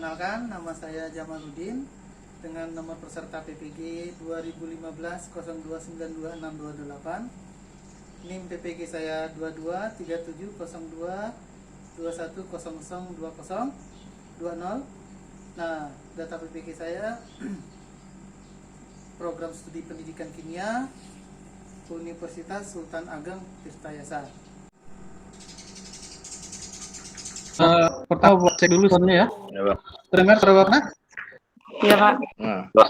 Perkenalkan, nama saya Jamaluddin dengan nomor peserta PPG 2015-02926228. NIM PPG saya 223702210020. Nah, data PPG saya program studi pendidikan kimia Universitas Sultan Ageng Tirtayasa. Pertama buat cek dulu soalnya ya. Ya, Pak. Terdengar suara Bapak? Iya, Pak. Nah, Pak.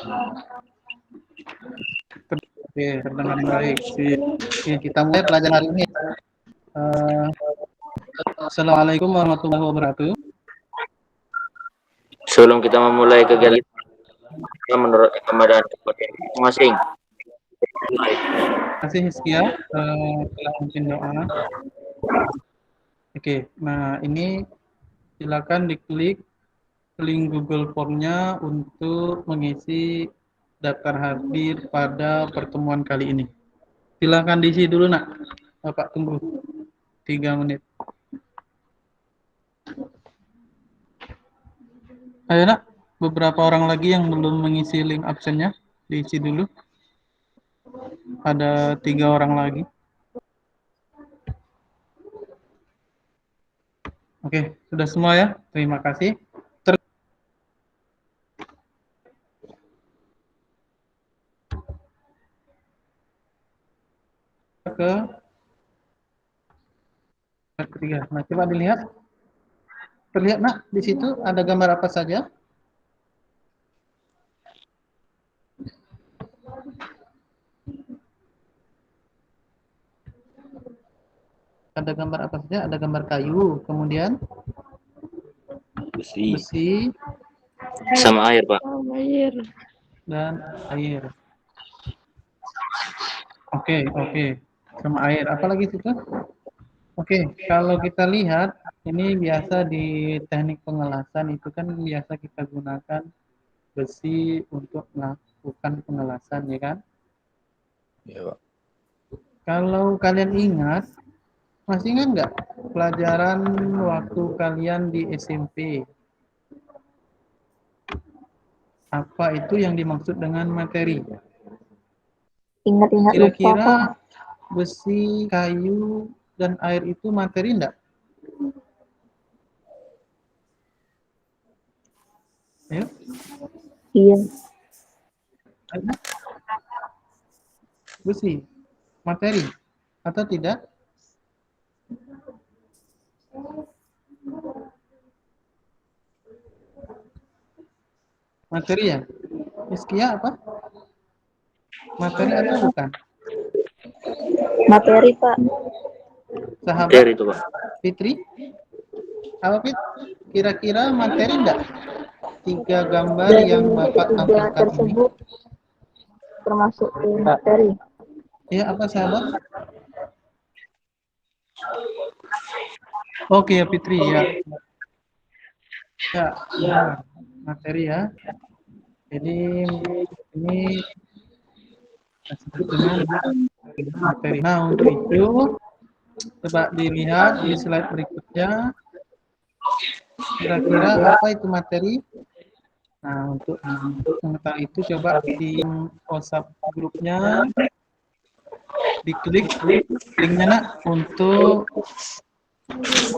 Oke, terdengar baik. Oke, kita mulai pelajaran hari ini. Assalamualaikum warahmatullahi wabarakatuh. Sebelum kita memulai kegiatan kita menurut keadaan masing-masing. Terima kasih Hizkia telah memimpin doa. Oke, nah ini silakan diklik link Google Form-nya untuk mengisi daftar hadir pada pertemuan kali ini. Silakan diisi dulu, Nak. Bapak tunggu 3 menit. Ayo, Nak. Beberapa orang lagi yang belum mengisi link absennya, diisi dulu. Ada 3 orang lagi. Oke, sudah semua ya. Terima kasih. Ke ketiga. Nah, coba dilihat. Terlihat, Nak, di situ ada gambar apa saja? Ada gambar apa saja? Ada gambar kayu, kemudian besi Sama air, Pak. Air. dan air. Oke. Sama air. Apalagi situ? Oke, kalau kita lihat, ini biasa di teknik pengelasan itu kan biasa kita gunakan besi untuk melakukan pengelasan, ya kan? Ya, Pak. Kalau kalian ingat, masih ingat nggak pelajaran waktu kalian di SMP? Apa itu yang dimaksud dengan materi? Ingat-ingat lupa, Pak. Kira-kira besi, kayu, dan air itu materi enggak? Ayo. Iya. Besi, materi, atau tidak? Materi ya? Hizkia apa? Materi atau bukan? Materi, Pak. Sahabat Air itu, Pak. Fitri? Apa Fit? Kira-kira materi enggak? 3 gambar Dari yang Bapak ketiga tampilkan ini. tersebut termasuk materi. Ya, apa sahabat? Oke ya Fitri ya. Ya, benar. Materi ya. Jadi ini disebut dengan materi. Nah, untuk itu coba dilihat di slide berikutnya. Kira-kira apa itu materi? Nah, untuk mengetahui itu coba di WhatsApp grupnya diklik linknya, Nak, untuk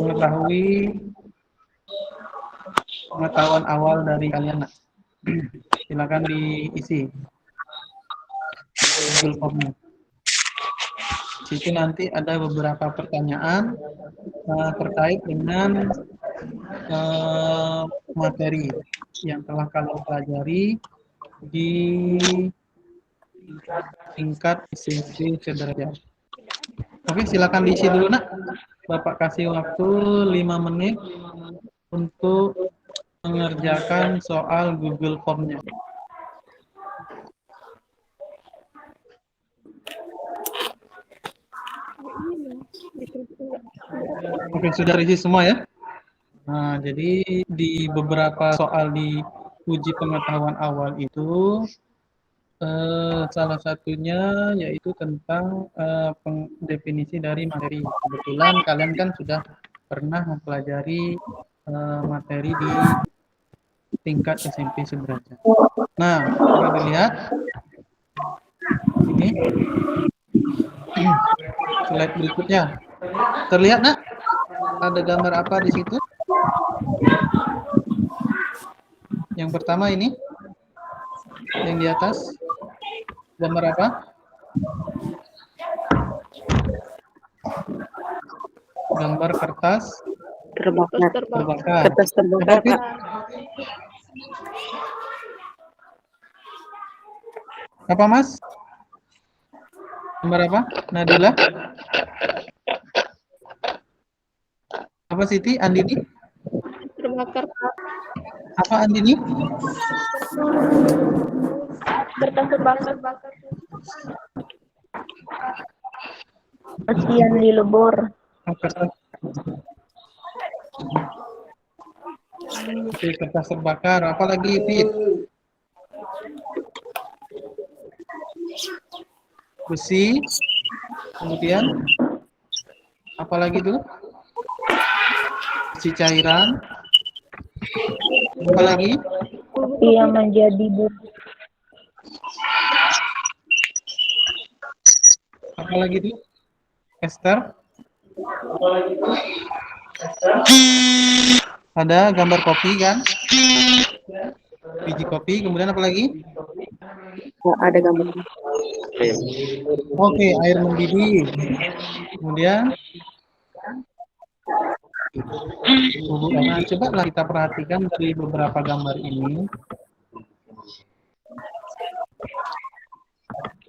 mengetahui pengetahuan awal dari kalian, Nak. Silakan diisi Google Form-nya. Situ nanti ada beberapa pertanyaan terkait dengan materi yang telah kalian pelajari di tingkat SMP sederajat. Oke, silakan diisi dulu, Nak. Bapak kasih waktu 5 menit untuk mengerjakan soal Google Form-nya. Oke, sudah isi semua ya? Nah, jadi di beberapa soal di uji pengetahuan awal itu salah satunya yaitu tentang definisi dari materi. Kebetulan kalian kan sudah pernah mempelajari materi di tingkat SMP sederajat. Nah, coba dilihat ini slide berikutnya. Terlihat nak? Ada gambar apa di situ? Yang pertama ini, yang di atas, gambar apa? Gambar kertas Terbakar. terbakar. Kertas terbakar, Apa, Fit? Pak. Apa, Mas? Gambar apa? Nadila? Apa Siti? Andini? Terbakar, Pak. Apa Andini? Kertas terbakar. Kasihan di lebur. Oh, kertas. Oke, kertas terbakar. Apa lagi, Fit? Besi. Kemudian apa lagi tuh? Besi cairan. Apa lagi? Ia menjadi Apa lagi tuh? Esther. Ada gambar kopi kan? Biji kopi. Kemudian apa lagi? ada gambar. Oke, air mendidih. Kemudian bubuk. Nah, coba lah kita perhatikan dari beberapa gambar ini.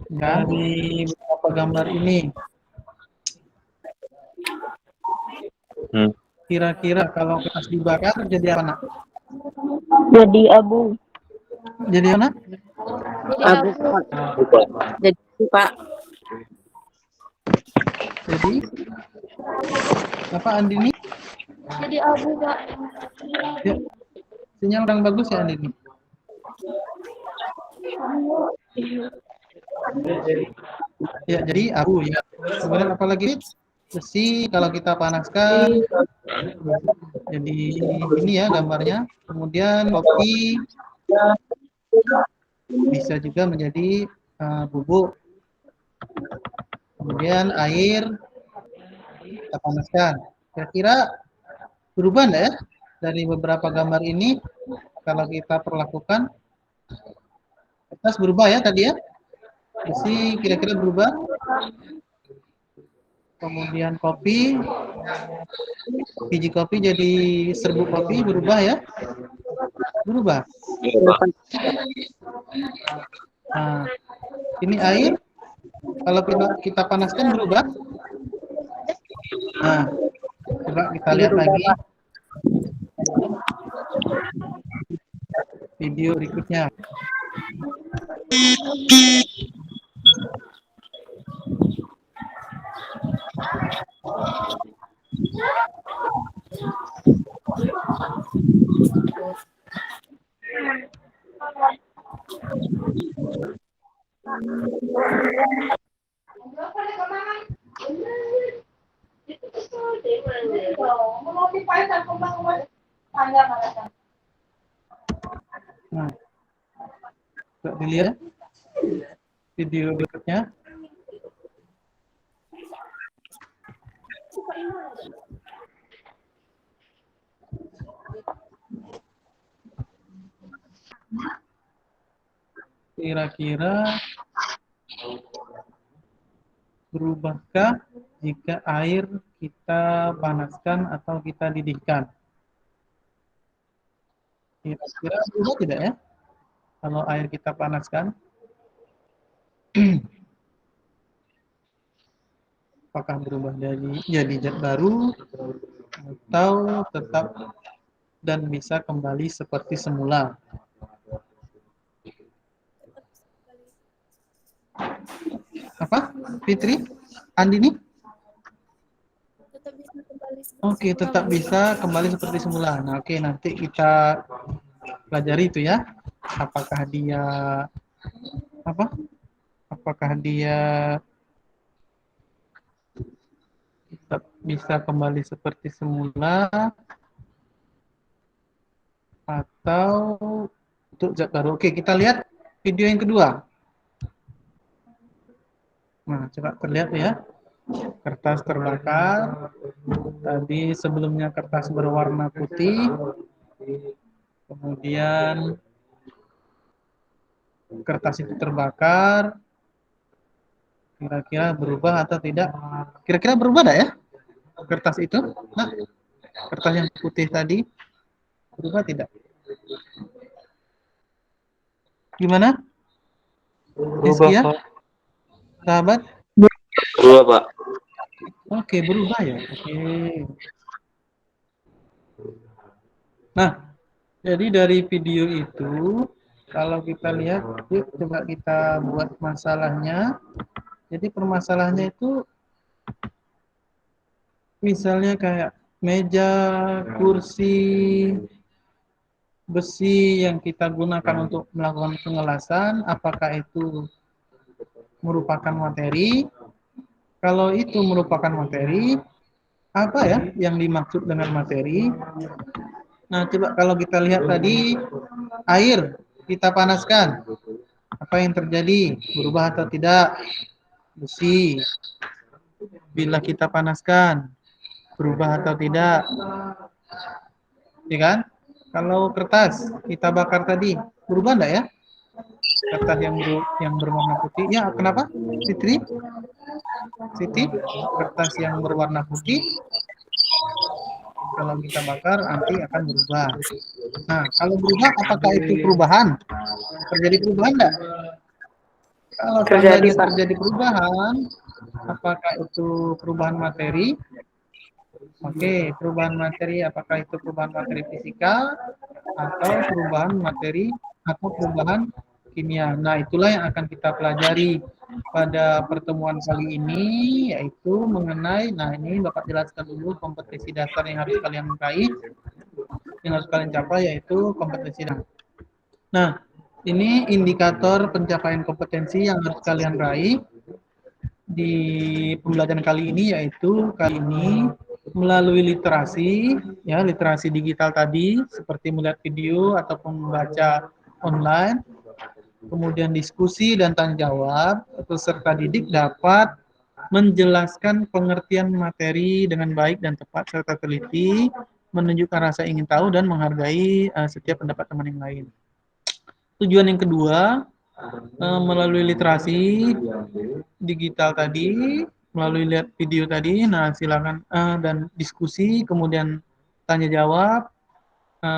Dari beberapa gambar ini, kira-kira kalau kertas dibakar jadi apa, nak? Jadi abu. Jadi apa, nak? Abu, Pak. Jadi, Pak. Jadi apa, Andini? Jadi abu, Pak. Ya, sinyal kurang bagus ya, Andini. Ya, jadi abu ya. Kemudian apa lagi? Besi kalau kita panaskan. Jadi ini ya gambarnya. Kemudian kopi bisa juga menjadi bubuk. Kemudian air kita panaskan. Kira-kira berubah enggak ya dari beberapa gambar ini kalau kita perlakukan? Kertas berubah ya tadi ya? Besi kira-kira berubah. Kemudian kopi, biji kopi jadi serbuk kopi berubah ya? Berubah. Nah, ini air. Kalau kita panaskan berubah. Nah, coba kita lihat lagi video berikutnya. Nah, coba dilihat video berikutnya. Kira-kira berubahkah jika air kita panaskan atau kita didihkan? Kira-kira berubah tidak ya? Kalau air kita panaskan, apakah berubah jadi zat baru atau tetap dan bisa kembali seperti semula? Apa, Fitri? Andini? Oke, tetap bisa kembali seperti semula. Nah, oke, nanti kita pelajari itu ya. Apakah dia apa? Apakah dia tetap bisa kembali seperti semula atau untuk zat baru. Oke, kita lihat video yang kedua. Nah, coba terlihat ya. Kertas terbakar. Tadi sebelumnya kertas berwarna putih. Kemudian kertas itu terbakar. Kira-kira berubah atau tidak? Kira-kira berubah tidak ya? Kertas itu? Nah, kertas yang putih tadi berubah tidak? Gimana? Berubah, Rizky ya? Pak. Sahabat? Berubah, Pak. Oke, berubah ya. Oke. Nah, jadi dari video itu, kalau kita lihat, yuk coba kita buat masalahnya. Jadi permasalahannya itu misalnya kayak meja, kursi, besi yang kita gunakan untuk melakukan pengelasan, apakah itu merupakan materi? Kalau itu merupakan materi, apa ya yang dimaksud dengan materi? Nah, coba kalau kita lihat tadi, air kita panaskan. Apa yang terjadi? Berubah atau tidak? Besi. Bila kita panaskan, berubah atau tidak? Ya kan? Kalau kertas kita bakar tadi, berubah enggak ya? Kertas yang berwarna putih. Ya, kenapa? Fitri? Siti, kertas yang berwarna putih kalau kita bakar nanti akan berubah. Nah, kalau berubah apakah itu perubahan? Terjadi perubahan enggak? Kalau Terjadi, Pak. terjadi perubahan, apakah itu perubahan materi? Oke, perubahan materi, apakah itu perubahan materi fisika atau perubahan materi atau perubahan kimia. Nah, itulah yang akan kita pelajari pada pertemuan kali ini, yaitu mengenai, nah ini Bapak jelaskan dulu kompetensi dasar yang harus kalian raih, yang harus kalian capai, yaitu kompetensi dasar. Nah, ini indikator pencapaian kompetensi yang harus kalian raih di pembelajaran kali ini, yaitu kali ini melalui literasi, ya literasi digital tadi, seperti melihat video ataupun membaca online, kemudian diskusi dan tanya jawab, peserta didik dapat menjelaskan pengertian materi dengan baik dan tepat serta teliti, menunjukkan rasa ingin tahu dan menghargai setiap pendapat teman yang lain. Tujuan yang kedua, melalui literasi digital tadi, melalui lihat video tadi, nah silakan dan diskusi, kemudian tanya jawab,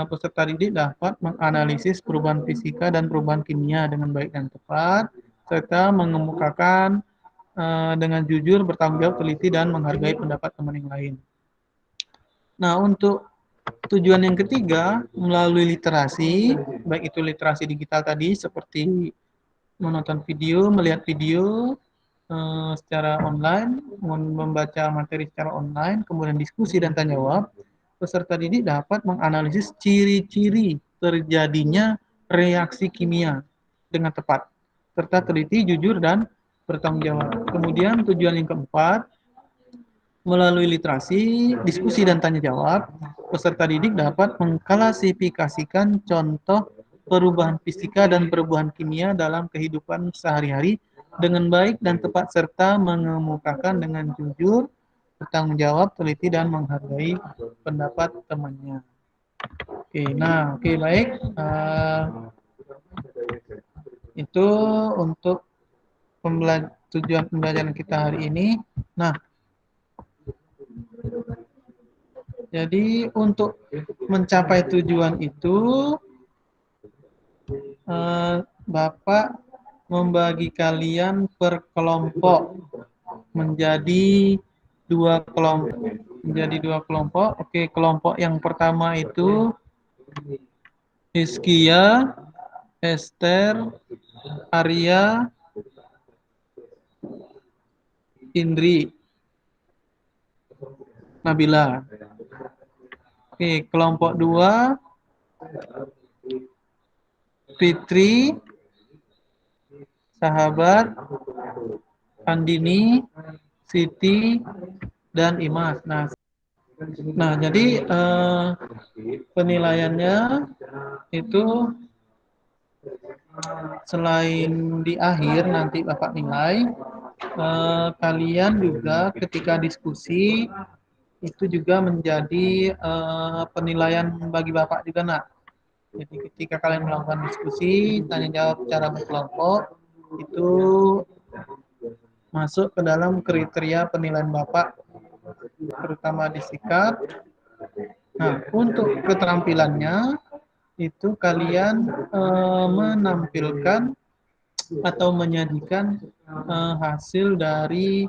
peserta didik dapat menganalisis perubahan fisika dan perubahan kimia dengan baik dan tepat, serta mengemukakan dengan jujur, bertanggung jawab, teliti, dan menghargai pendapat teman yang lain. Nah, untuk tujuan yang ketiga, melalui literasi, baik itu literasi digital tadi, seperti menonton video, melihat video secara online, membaca materi secara online, kemudian diskusi dan tanya jawab, peserta didik dapat menganalisis ciri-ciri terjadinya reaksi kimia dengan tepat, serta teliti, jujur, dan bertanggung jawab. Kemudian tujuan yang keempat, melalui literasi, diskusi, dan tanya jawab, peserta didik dapat mengklasifikasikan contoh perubahan fisika dan perubahan kimia dalam kehidupan sehari-hari dengan baik dan tepat, serta mengemukakan dengan jujur, bertanggung jawab, teliti, dan menghargai pendapat temannya. Oke, nah, oke, baik. Itu untuk tujuan pembelajaran kita hari ini. Nah, jadi untuk mencapai tujuan itu, Bapak membagi kalian per kelompok menjadi dua kelompok. Oke, kelompok yang pertama itu Hizkia, Esther, Arya, Indri, Nabila. Oke, kelompok dua Fitri, Sahabat, Andini, Siti, dan Imas. Nah, Nah, jadi penilaiannya itu selain di akhir nanti Bapak nilai, kalian juga ketika diskusi itu juga menjadi penilaian bagi Bapak juga, nak. Jadi ketika kalian melakukan diskusi, tanya jawab secara berkelompok, itu masuk ke dalam kriteria penilaian Bapak, terutama di sikap. Nah, untuk keterampilannya, itu kalian menampilkan atau menyajikan hasil dari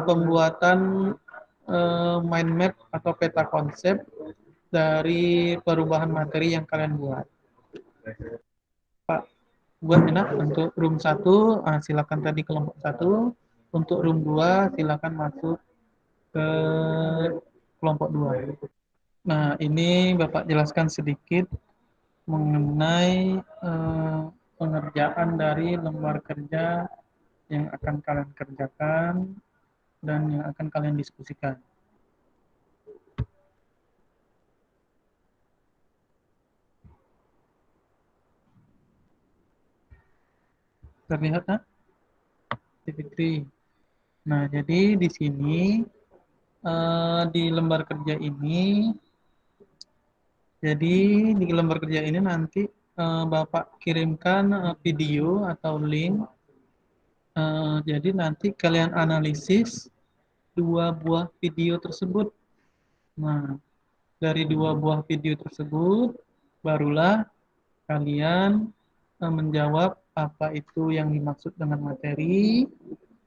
pembuatan mind map atau peta konsep dari perubahan materi yang kalian buat. Pak, buat enak untuk room 1, silakan tadi kelompok 1. Untuk room 2, silakan masuk ke kelompok 2. Nah, ini Bapak jelaskan sedikit mengenai pengerjaan dari lembar kerja yang akan kalian kerjakan dan yang akan kalian diskusikan. Terlihat, nak? Fitri. Nah, jadi di sini di lembar kerja ini, jadi di lembar kerja ini nanti Bapak kirimkan video atau link. Jadi nanti kalian analisis 2 buah video tersebut. Nah, dari 2 buah video tersebut, barulah kalian menjawab apa itu yang dimaksud dengan materi,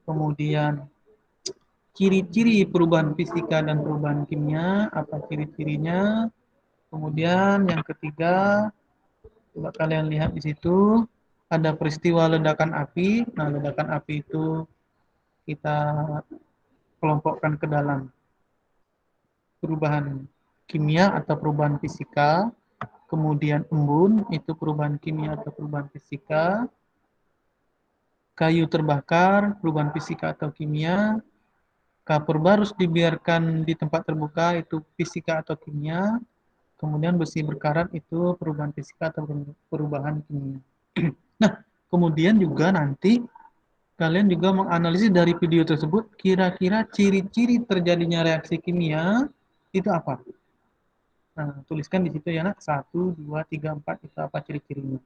kemudian ciri-ciri perubahan fisika dan perubahan kimia, apa ciri-cirinya, kemudian yang ketiga, coba kalian lihat di situ, ada peristiwa ledakan api. Nah, ledakan api itu kita kelompokkan ke dalam perubahan kimia atau perubahan fisika, kemudian embun itu perubahan kimia atau perubahan fisika, kayu terbakar perubahan fisika atau kimia, kapur barus dibiarkan di tempat terbuka itu fisika atau kimia, kemudian besi berkarat itu perubahan fisika atau perubahan kimia. Nah, kemudian juga nanti kalian juga menganalisis dari video tersebut kira-kira ciri-ciri terjadinya reaksi kimia itu apa. Nah, tuliskan di situ ya, nak. 1, 2, 3, 4 itu apa ciri-cirinya.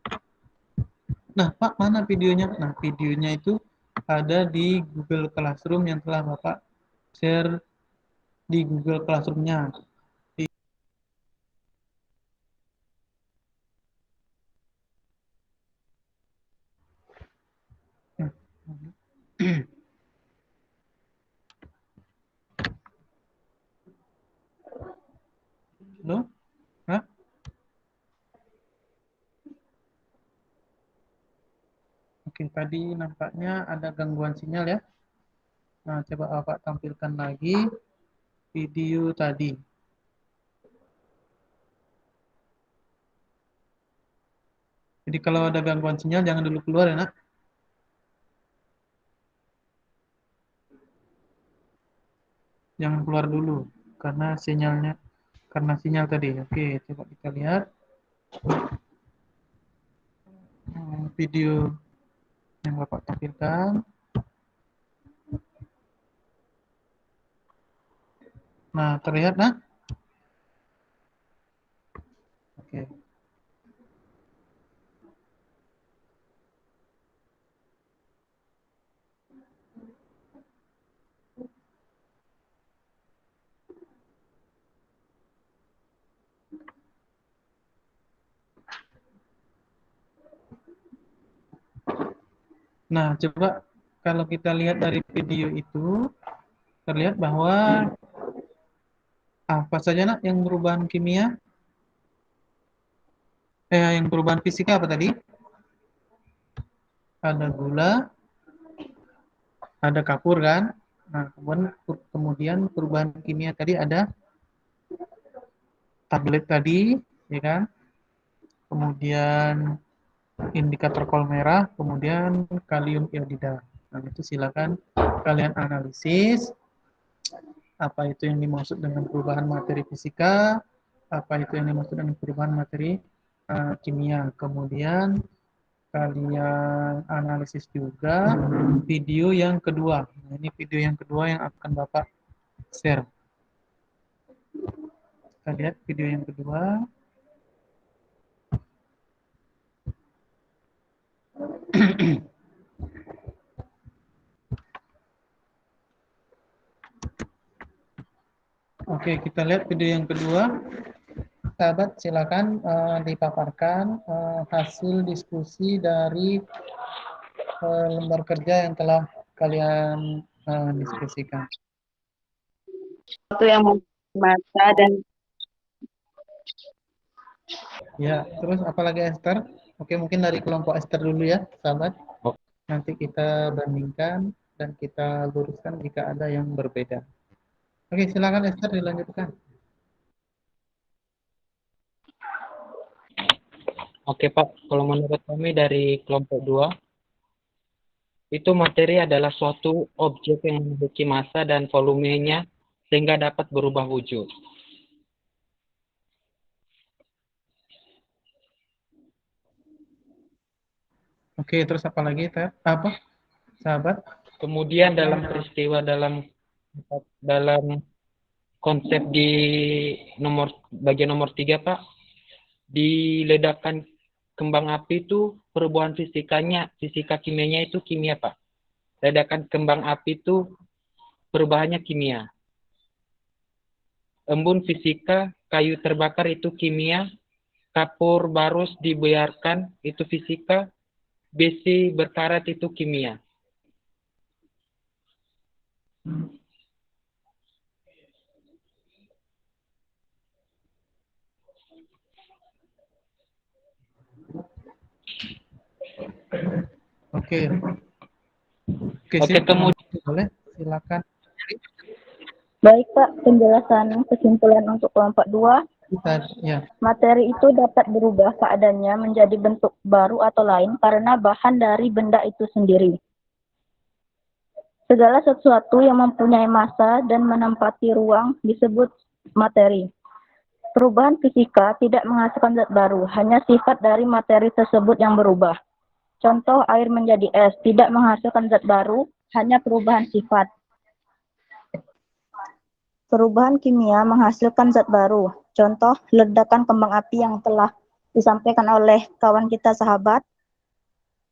Nah, Pak, mana videonya? Nah, videonya itu ada di Google Classroom yang telah Bapak share di Google Classroom-nya. Halo? Hah? Oke, tadi nampaknya ada gangguan sinyal ya. Nah, coba Bapak tampilkan lagi video tadi. Jadi kalau ada gangguan sinyal jangan dulu keluar ya, nak. Jangan keluar dulu karena sinyal tadi. Oke, coba kita lihat video yang Bapak tampilkan. Nah, terlihat, nah? Oke. Nah, coba kalau kita lihat dari video itu, terlihat bahwa apa saja, nak, yang perubahan kimia? Yang perubahan fisika apa tadi? Ada gula, ada kapur kan? Nah, kemudian perubahan kimia tadi ada tablet tadi, ya kan? Kemudian indikator kol merah, kemudian kalium iodida. Nah, itu silakan kalian analisis. apa itu yang dimaksud dengan perubahan materi fisika, apa itu yang dimaksud dengan perubahan materi kimia. Kemudian kalian analisis juga video yang kedua. Nah, ini video yang kedua yang akan Bapak share. Kita lihat video yang kedua. Oke, kita lihat video yang kedua. Sahabat, silakan dipaparkan hasil diskusi dari lembar kerja yang telah kalian diskusikan. Itu yang mata dan Ya, terus apalagi Esther? Oke, mungkin dari kelompok Esther dulu ya, sahabat. Nanti kita bandingkan dan kita luruskan jika ada yang berbeda. Oke, silakan Esther dilanjutkan. Oke Pak, kalau menurut kami dari kelompok 2, itu materi adalah suatu objek yang memiliki massa dan volumenya sehingga dapat berubah wujud. Oke, terus apa lagi, apa, sahabat? Kemudian dalam peristiwa dalam konsep di bagian nomor 3 Pak, di ledakan kembang api itu perubahan fisika kimianya itu kimia Pak. Ledakan kembang api itu perubahannya kimia. Embun fisika, kayu terbakar itu kimia, kapur barus dibiarkan itu fisika, besi berkarat itu kimia. Oke. Oke, kemudian boleh, silakan. baik Pak, penjelasan kesimpulan untuk kelompok 2. Ya. Materi itu dapat berubah keadaannya menjadi bentuk baru atau lain karena bahan dari benda itu sendiri. Segala sesuatu yang mempunyai massa dan menempati ruang disebut materi. Perubahan fisika tidak menghasilkan zat baru, hanya sifat dari materi tersebut yang berubah. Contoh, air menjadi es tidak menghasilkan zat baru, hanya perubahan sifat. Perubahan kimia menghasilkan zat baru. Contoh, ledakan kembang api yang telah disampaikan oleh kawan kita sahabat.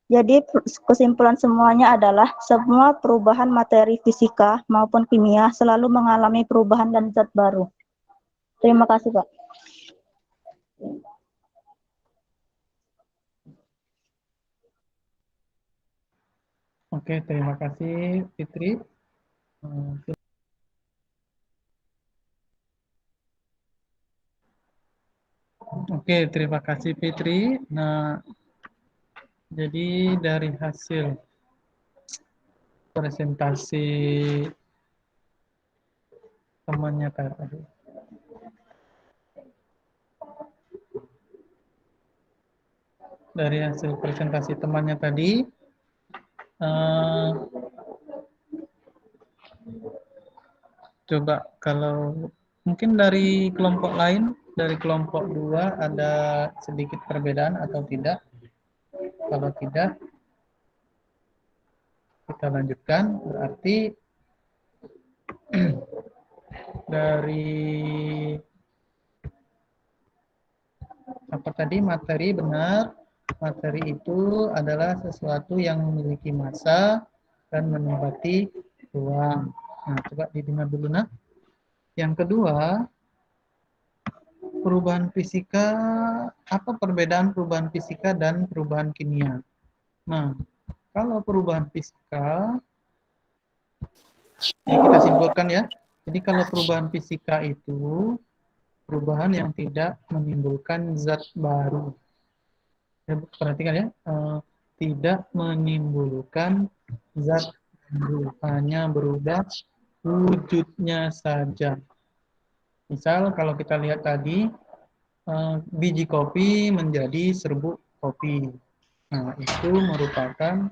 Jadi kesimpulan semuanya adalah semua perubahan materi fisika maupun kimia selalu mengalami perubahan dan zat baru. Terima kasih, Pak. Oke, terima kasih Fitri. Oke, terima kasih Fitri. Nah, jadi dari hasil presentasi temannya tadi, coba kalau mungkin dari kelompok lain, dari kelompok 2 ada sedikit perbedaan atau tidak? Kalau tidak, kita lanjutkan. Berarti dari apa tadi, materi, benar. Materi itu adalah sesuatu yang memiliki massa dan menempati ruang. Nah, coba didengar dulu nah. Yang kedua, perubahan fisika, apa perbedaan perubahan fisika dan perubahan kimia? Nah, kalau perubahan fisika, ya kita simpulkan ya. Jadi kalau perubahan fisika itu perubahan yang tidak menimbulkan zat baru. Perhatikan ya, tidak menimbulkan zat baru, hanya berubah wujudnya saja. Misal kalau kita lihat tadi, biji kopi menjadi serbuk kopi. Nah, itu merupakan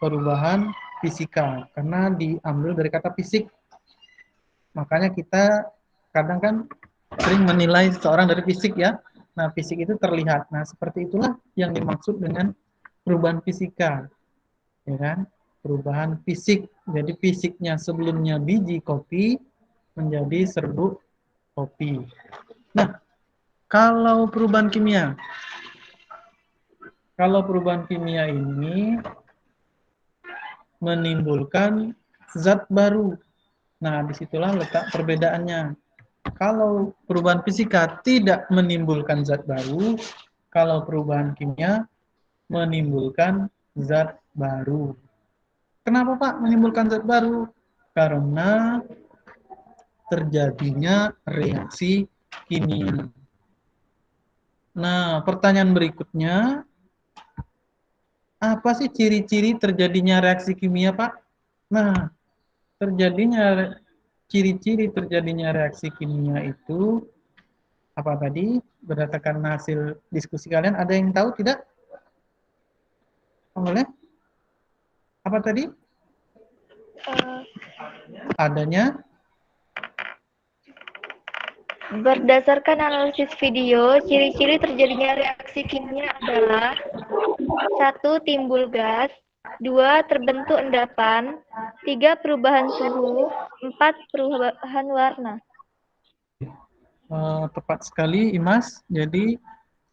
perubahan fisika karena diambil dari kata fisik. Makanya kita kadang kan sering menilai seseorang dari fisik ya. Nah, fisik itu terlihat. Nah, seperti itulah yang dimaksud dengan perubahan fisika, ya kan? Perubahan fisik. Jadi fisiknya sebelumnya biji kopi menjadi serbuk kopi. Nah, kalau perubahan kimia. Kalau perubahan kimia ini menimbulkan zat baru. Nah, disitulah letak perbedaannya. Kalau perubahan fisika tidak menimbulkan zat baru, kalau perubahan kimia menimbulkan zat baru. Kenapa Pak menimbulkan zat baru? Karena terjadinya reaksi kimia. Nah, pertanyaan berikutnya, apa sih ciri-ciri terjadinya reaksi kimia, Pak? Nah, ciri-ciri terjadinya reaksi kimia itu apa tadi? Berdasarkan hasil diskusi kalian, ada yang tahu tidak? Boleh? Apa tadi? Adanya Berdasarkan analisis video, ciri-ciri terjadinya reaksi kimia adalah 1. Timbul gas, 2. Terbentuk endapan, 3. Perubahan suhu, 4. Perubahan warna. tepat sekali, Imas. Jadi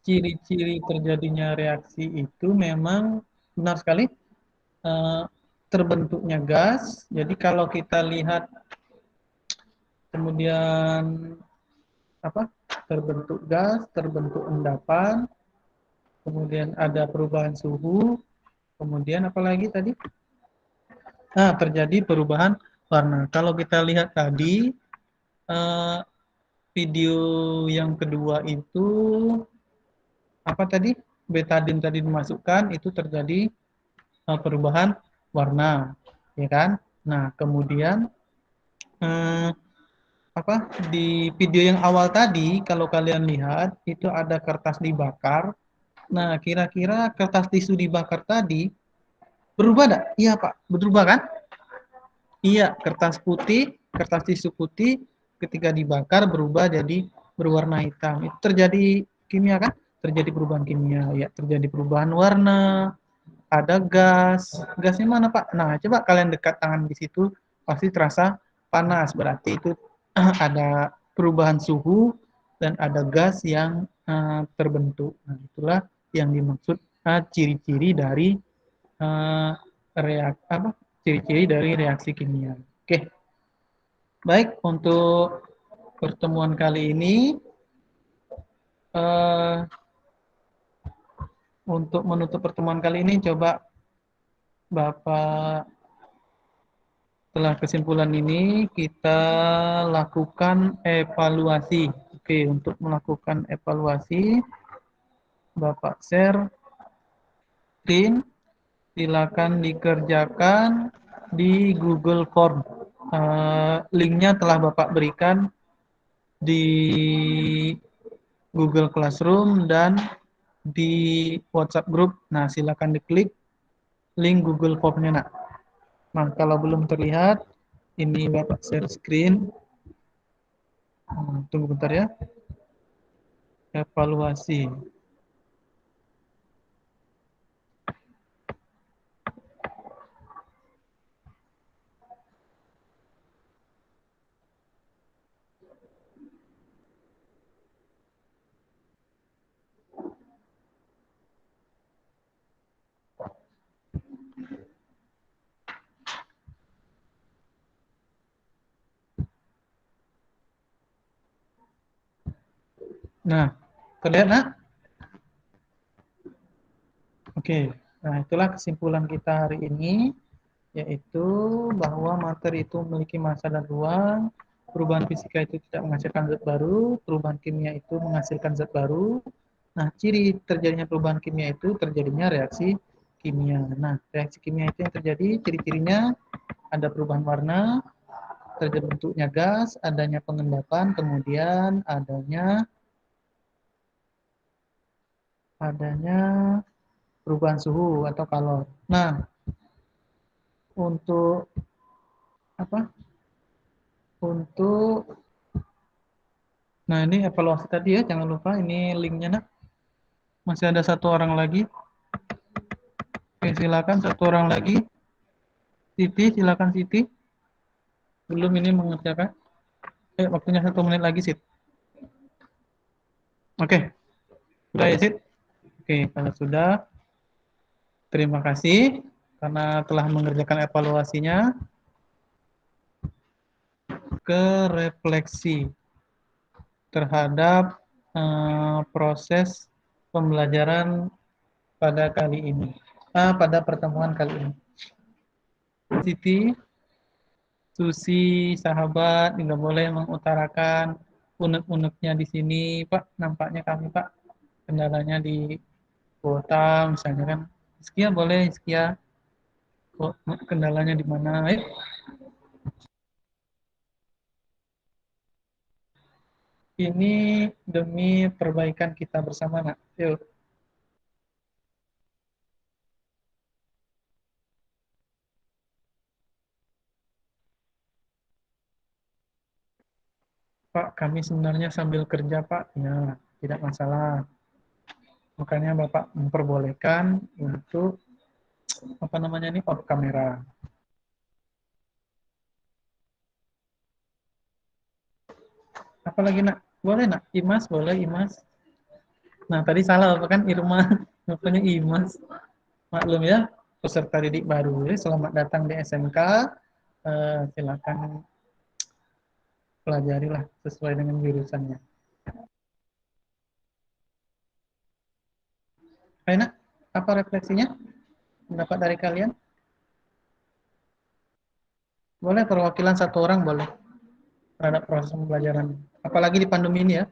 ciri-ciri terjadinya reaksi itu memang benar sekali terbentuknya gas. Jadi kalau kita lihat kemudian apa? Terbentuk gas, terbentuk endapan, kemudian ada perubahan suhu, kemudian apa lagi tadi? Nah, terjadi perubahan warna. Kalau kita lihat tadi video yang kedua itu apa tadi? Betadin tadi dimasukkan itu terjadi perubahan warna, ya kan? Nah, kemudian apa di video yang awal tadi kalau kalian lihat itu ada kertas dibakar. Nah, kira-kira kertas tisu dibakar tadi berubah enggak? Iya, Pak. Berubah kan? Iya, kertas tisu putih ketika dibakar berubah jadi berwarna hitam. Itu terjadi kimia kan? Terjadi perubahan kimia, ya, terjadi perubahan warna, ada gas. Gasnya mana, Pak? Nah, coba kalian dekat tangan di situ, pasti terasa panas. Berarti itu ada perubahan suhu dan ada gas yang terbentuk. Nah, itulah yang dimaksud ciri-ciri dari ciri-ciri dari reaksi kimia. Oke. Baik, untuk pertemuan kali ini untuk menutup pertemuan kali ini coba Bapak setelah kesimpulan ini kita lakukan evaluasi. Oke, untuk melakukan evaluasi Bapak share screen, silakan dikerjakan di Google Form. Linknya telah Bapak berikan di Google Classroom dan di WhatsApp group. Nah, silakan diklik link Google Form-nya, nak. Nah, kalau belum terlihat, ini Bapak share screen. Tunggu bentar ya. Evaluasi. Nah, terlihat, nak? Oke, nah itulah kesimpulan kita hari ini, yaitu bahwa materi itu memiliki massa dan ruang, perubahan fisika itu tidak menghasilkan zat baru, perubahan kimia itu menghasilkan zat baru. Nah, ciri terjadinya perubahan kimia itu terjadinya reaksi kimia. Nah, reaksi kimia itu yang terjadi, ciri-cirinya ada perubahan warna, terbentuknya gas, adanya pengendapan, kemudian adanya perubahan suhu atau kalor. Nah, untuk apa? Untuk nah ini evaluasi tadi ya, jangan lupa ini linknya nak. Masih ada satu orang lagi. Oke, silakan satu orang lagi. Siti, silakan Siti. Belum ini mengerjakan. Waktunya 1 menit lagi, Sit. Oke, sudah ya, Sit? Oke, kalau sudah, terima kasih karena telah mengerjakan evaluasinya. Ke refleksi terhadap proses pembelajaran pada kali ini, pada pertemuan kali ini. Siti, Susi, sahabat, tidak boleh mengutarakan unek-uneknya di sini, Pak. Nampaknya kami, Pak, kendalanya di kuota, misalnya kan. Sekia boleh, Sekia. Kok kendalanya di mana? Ayo. Ini demi perbaikan kita bersama, nak. Yuk. Pak, kami sebenarnya sambil kerja, Pak. Ya, tidak masalah. Makanya Bapak memperbolehkan untuk apa namanya ini off kamera. Apalagi nak? Boleh nak? Imas boleh Imas. Nah tadi salah apa kan Irma? Namanya Imas. Maklum ya, peserta didik baru. Jadi, selamat datang di SMK. Silakan pelajarilah sesuai dengan jurusannya. Enak? Apa refleksinya? Pendapat dari kalian? Boleh perwakilan satu orang boleh terhadap proses pembelajaran. Apalagi di pandemi ini ya.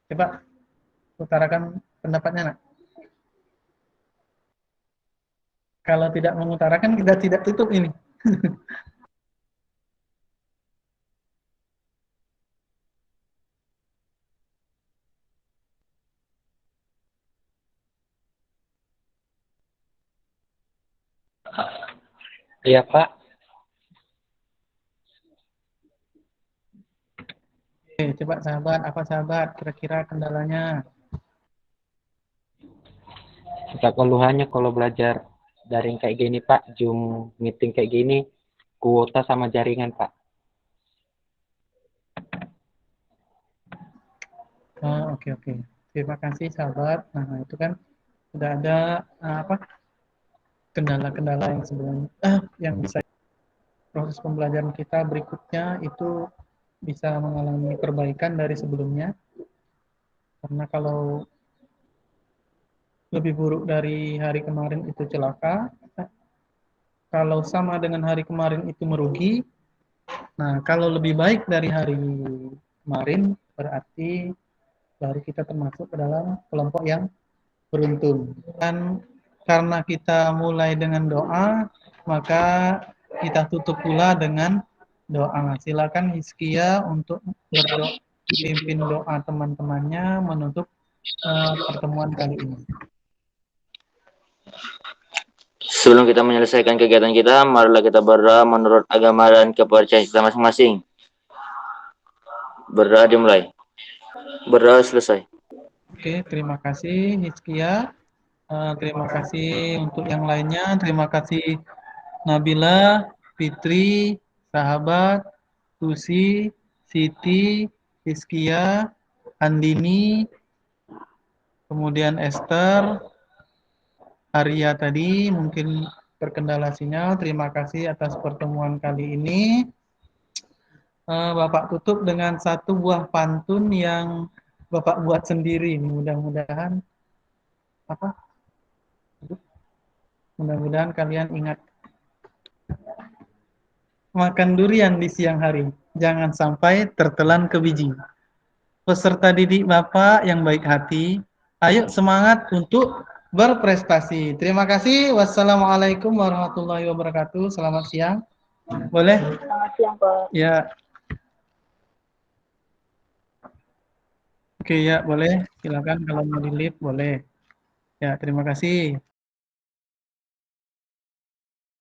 Coba utarakan pendapatnya nak. Kalau tidak mengutarakan kita tidak tutup ini. Iya, Pak. Oke, coba sahabat, apa sahabat kira-kira kendalanya? Kita keluhannya kalau belajar daring kayak gini, Pak. Zoom meeting kayak gini, kuota sama jaringan, Pak. Oh, oke. Terima kasih sahabat. Nah, itu kan sudah ada apa kendala-kendala yang sebelumnya yang bisa proses pembelajaran kita berikutnya itu bisa mengalami perbaikan dari sebelumnya. Karena kalau lebih buruk dari hari kemarin itu celaka, kalau sama dengan hari kemarin itu merugi. Nah, kalau lebih baik dari hari kemarin berarti baru kita termasuk ke dalam kelompok yang beruntung. Dan karena kita mulai dengan doa, maka kita tutup pula dengan doa. Silakan Hizkia untuk berdoa, pimpin doa teman-temannya menutup pertemuan kali ini. Sebelum kita menyelesaikan kegiatan kita, marilah kita berdoa menurut agama dan kepercayaan kita masing-masing. Berdoa dimulai. Berdoa selesai. Oke, terima kasih Hizkia. Terima kasih untuk yang lainnya. Terima kasih Nabila, Fitri, sahabat, Susi, Siti, Hizkia, Andini, kemudian Esther, Arya tadi mungkin terkendala sinyal. Terima kasih atas pertemuan kali ini. Bapak tutup dengan satu buah pantun yang Bapak buat sendiri. Mudah-mudahan mudah-mudahan kalian ingat. Makan durian di siang hari, jangan sampai tertelan ke biji. Peserta didik Bapak yang baik hati, ayo semangat untuk berprestasi. Terima kasih. Wassalamualaikum warahmatullahi wabarakatuh. Selamat siang. Boleh? Selamat siang, Pak. Ya. Oke ya, boleh. Silakan kalau mau di-leave boleh. Ya, terima kasih.